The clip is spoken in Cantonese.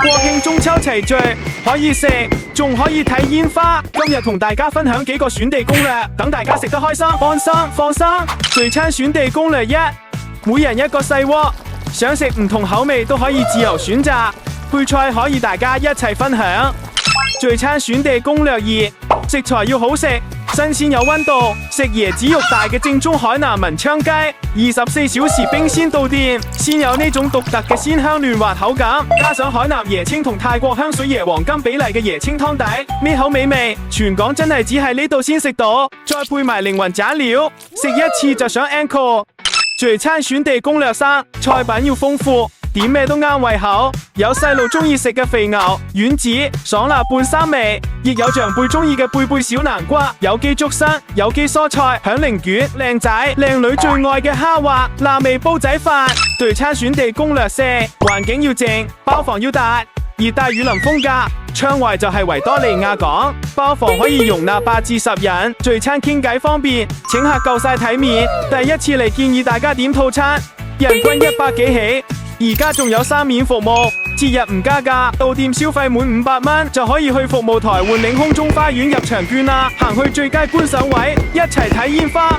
國慶中秋齊聚，可以食，仲可以睇煙花。今日同大家分享幾個選地攻略，等大家食得開心、安心、放心。聚餐選地攻略一，每人一個細鍋，想食唔同口味都可以自由選擇，配菜可以大家一齊分享。聚餐選地攻略二，食材要好食，新鮮有溫度，食椰子肉大嘅正宗海南文昌雞，24小時冰鮮到店，先有呢種獨特嘅鮮香嫩滑口感，加上海南椰青同泰國香水椰黃金比例嘅椰青湯底，咩口美味，全港真係只係呢度先食到，再配埋靈魂炸料，食一次就想 encore。聚餐選地攻略三，菜品要豐富，點咩都啱胃口，有細路中意食嘅肥牛、丸子、爽辣拌三味，亦有長輩中意嘅貝貝小南瓜、有機竹笙、有機蔬菜、響鈴卷、靚仔靚女最愛嘅蝦滑、辣味煲仔飯。聚餐選地攻略四，環境要靜，包房要大，熱帶雨林風格，窗外就係維多利亞港，包房可以容納8至10人，聚餐傾偈方便，請客夠晒體面。第一次嚟建議大家點套餐，人均100幾起。而家仲有3免服務，節日唔加價，到店消費滿500蚊就可以去服務台換領空中花園入場券啦，行去最佳觀賞位，一齊睇煙花。